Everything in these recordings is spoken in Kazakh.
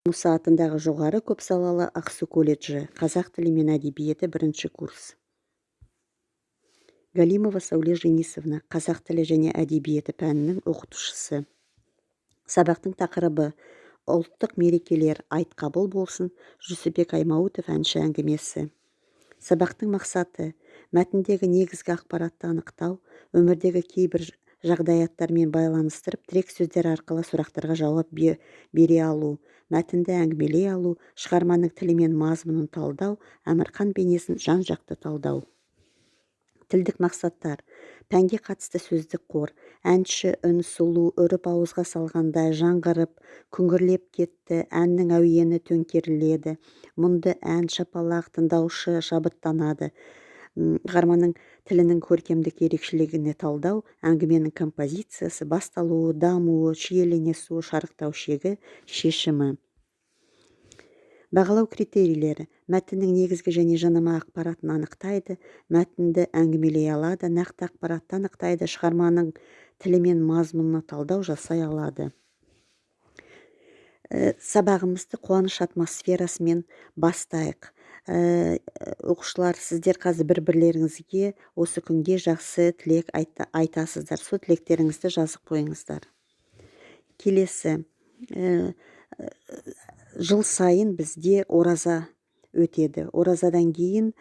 Мұса атындағы жоғары көпсалалы Ақсу колледжі, қазақ тілі мен әдебиеті 1-ші курс. Галимова Сәуле Женисовна, қазақ тілі және әдебиеті пәнінің оқытушысы. Сабақтың тақырыбы ұлттық мерекелер айт қабыл болсын, Жүсіпбек Аймауытов әнші әңгімесі. Сабақтың мақсаты мәтіндегі негізгі ақпаратты анықтау, өмірдегі кейбір жағдаяттармен байланыстырып, тірек сөздер арқылы сұрақтарға жауап бере алу, мәтінді әңгімелей алу, шығарманың тілі мен мазмұнын талдау, Әмірқан бейнесін жан-жақты талдау. Тілдік мақсаттар: пәнге қатысты сөздік қор, әнші үн сұлу, үріп ауызға салғандай жаңғырып, күңгірлеп кетті, әннің әуені төңкеріледі, мұнды ән, шапалақ, тыңдаушы шабыттанады. Шығарманың тілінің көркемдік ерекшелігіне талдау, әңгіменің композициясы, басталуы, дамуы, шиеленесуі, шарықтау шегі, шешімі. Бағалау критерийлері: мәтіннің негізгі және жанама ақпаратын анықтайды, мәтінді әңгімелей алады, нақты ақпаратты анықтайды, шығарманың тілі мен мазмұнына талдау жасай алады. Сабағымызды қуаныш атмосферасымен бастайық. Оқушылар, сіздер қазір бір-бірлеріңізге осы күнге жақсы тілек айтасыздар. Сол тілектеріңізді жазып қойыңыздар. Келесі, жыл сайын бізде ораза өтеді. Оразадан кейін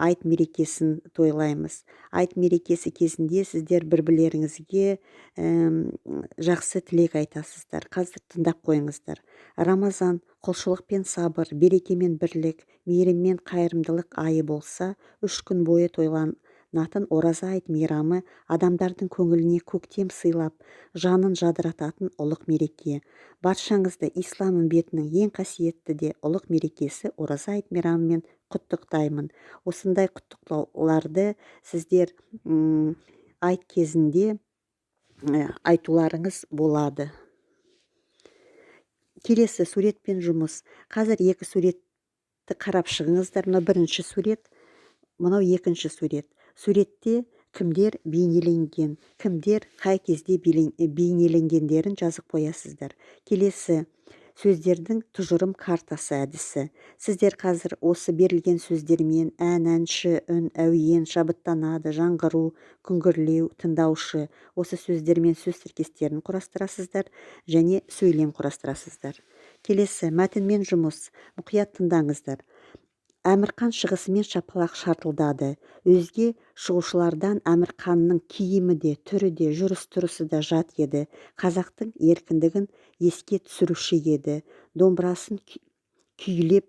айт мерекесін тойлаймыз. Айт мерекесі кезінде сіздер бір-бірлеріңізге жақсы тілек айтасыздар. Қазір тыңдап қойыңыздар. Рамазан құлшылық пен сабыр, береке мен бірлік, мейірім мен қайырымдылық айы болса, 3 күн бойы тойланатын ораза айт мейрамы адамдардың көңіліне көктем сыйлап, жанын жадырататын ұлық мереке. Баршаңызды ислам үмбетінің ең қасиетті де ұлық мерекесі ораза айт мейрамымен құттықтаймын. Осындай құттықтауларды сіздер айт кезінде айтуларыңыз болады. Келесі, суретпен жұмыс. Қазір 2 суретті қарап шығыңыздар. Мынау 1-ші сурет, мынау 2-ші сурет. Суретте кімдер бейнеленген, кімдер қай кезде бейнеленгендерін жазып қоясыздар. Келесі, сөздердің тұжырым картасы әдісі. Сіздер қазір осы берілген сөздермен ән, әнші, үн, әуен, шабыттанады, жаңғыру, күңгірлеу, тыңдаушы, осы сөздермен сөз тіркестерін құрастырасыздар және сөйлем құрастырасыздар. Келесі, мәтінмен жұмыс. Мұқият тыңдаңыздар. Әмірқан шығысымен шапалақ шартылдады. Өзге шығушылардан Әмірқанның киімі де, түрі де, жүріс-тұрысы да жат еді. Қазақтың еркіндігін еске түсіруші еді. Домбырасын күйлеп,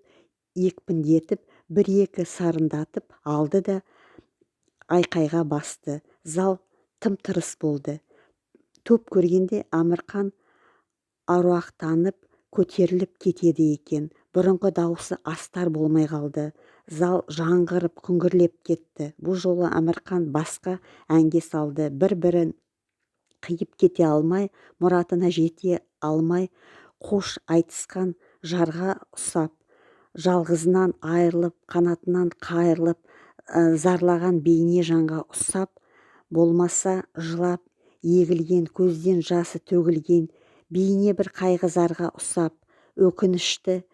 екпіндетіп, 1-2 сарындатып алды да айқайға басты. Зал тым-тырыс болды. Топ көргенде Әмірқан аруақтанып, көтеріліп кетеді екен. Бұрынғы дауысы астар болмай қалды. Зал жаңғырып, күңгірлеп кетті. Бұл жолы Әмірқан басқа әнге салды. Бір-бірін қиып кете алмай, мұратына жете алмай, қош айтысқан жарға ұсап, жалғызынан айырылып, қанатынан қайырылып, зарлаған бейне жанға ұсап, болмаса жылап, егілген, көзден жасы төгілген, бейне бір қайғы зарға ұсап, өкінішті,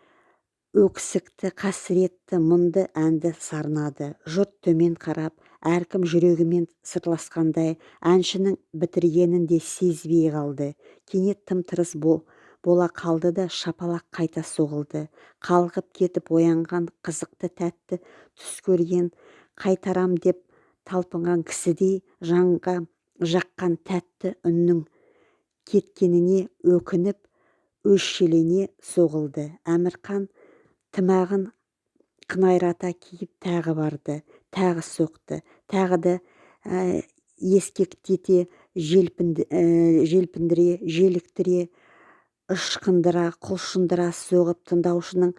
өксікті, қасіретті, мұнды әнді сарнады. Жұрт төмен қарап, әркім жүрегімен сырласқандай, әншінің бітіргенін де сезбей қалды. Кенет тым-тырыс бола қалды да шапалақ қайта соғылды. Қалғып кетіп оянған қызықты тәтті түс көрген, қайтарам деп талпынған кісідей жанға жаққан тәтті үннің кеткеніне өкініп, өшшелене соғылды. Әмірқан тымағын қынайрата киіп тағы барды, тағы соқты, тағы да ескектете, желпіндіре, желіктіре, ышқындыра, құлшындыра соғып, тыңдаушының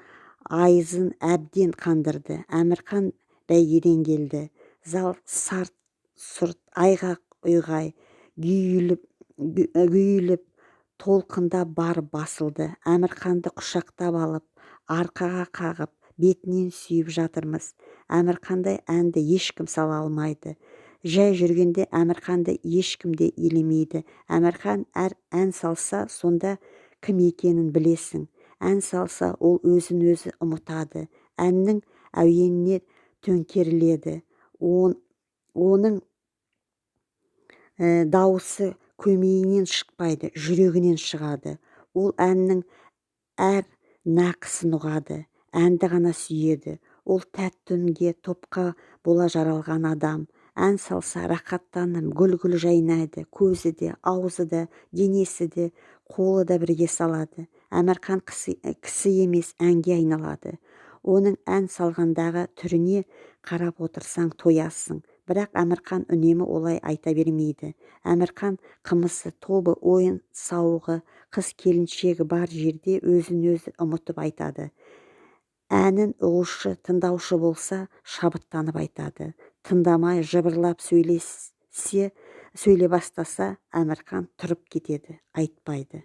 айызын әбден қандырды. Әмірқан бәйгеден келді. Зал сарт-сұрт, айғақ-ұйғай, күйіліп, толқында бар басылды. Әмірқанды құшақтап алып, арқаға қағып, бетінен сүйіп жатырмыз. Әмірқандай әнді ешкім сала алмайды. Жай жүргенде Әмірқанды ешкім де елемейді. Әмірқан ән салса, сонда кім екенін білесің. ән салса ол өзін өзі ұмытады, әннің әуеніне төңкеріледі. Оның дауысы көмейінен шықпайды, жүрегінен шығады. Ол әннің әр нақысын ұғады, әнді ғана сүйеді. Ол тәтті үнге, топқа бола жаралған адам. Ән салса рақаттанып гүл-гүл жайнайды, көзі де, аузы да, денесі де, қолы да бірге салады. Әмірқан кісі емес, әнге айналады. Оның ән салғандағы түріне қарап отырсаң тоясың. Бірақ Әмірқан үнемі олай айта бермейді. Әмірқан қымысы, тобы, ойын сауығы, қыз келіншегі бар жерде өзін өзі ұмытып айтады. Әнін ұғушы, тыңдаушы болса, шабыттанып айтады. Тыңдамай жыбырлап сөйле бастаса, Әмірқан тұрып кетеді, айтпайды.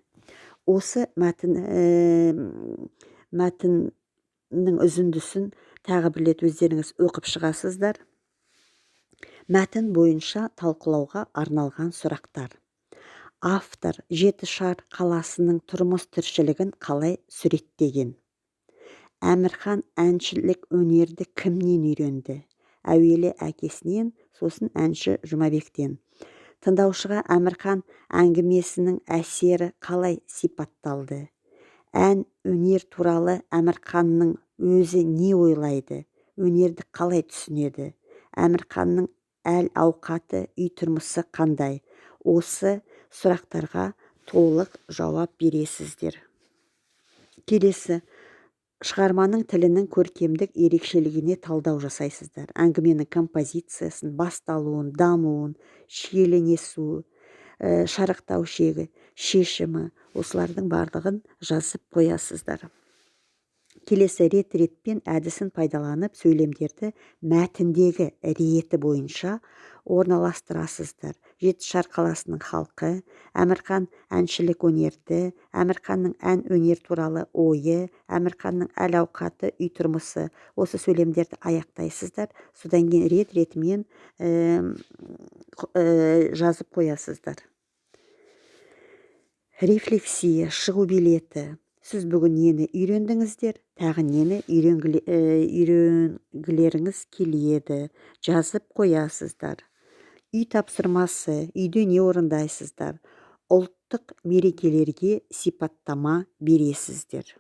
Осы мәтіннің үзіндісін тағы бір рет өздеріңіз оқып шығасыздар. Мәтін бойынша талқылауға арналған сұрақтар. Автор Жетішар қаласының тұрмыс тіршілігін қалай суреттеген? Әмірхан әншілік өнерді кімнен үйренді? Әуелі әкесінен, сосын әнші Жұмабектен. Тыңдаушыға Әмірхан әңгімесінің әсері қалай сипатталды? Ән өнер туралы Әмірханның өзі не ойлайды? Өнерді қалай түсінеді? Әмірханның әл ауқаты, үй тұрмысы қандай? Осы сұрақтарға толық жауап бересіздер. Келесі, шығарманың тілінің көркемдік ерекшелігіне талдау жасайсыздар. Әңгіменің композициясын, басталуын, дамуын, шиеленесуі, шарықтау шегі, шешімі, осылардың барлығын жазып қоясыздар. Келесі рет-ретпен әдісін пайдаланып сөйлемдерді мәтіндегі реті бойынша орналастырасыздар. Жетішар қаласының халқы, Әмірхан әншілік өнерді, Әмірханның ән өнер туралы ойы, Әмірханның әл ауқаты, үй тұрмысы, осы сөйлемдерді аяқтайсыздар. Содан кейін рет-ретімен жазып қоясыздар. Рефлексия, шығу билеті. Сіз бүгін нені үйрендіңіздер, тағы нені үйренгілеріңіз келеді, жазып қоясыздар. Үй тапсырмасы, үйде не орындайсыздар, ұлттық мерекелерге сипаттама бересіздер.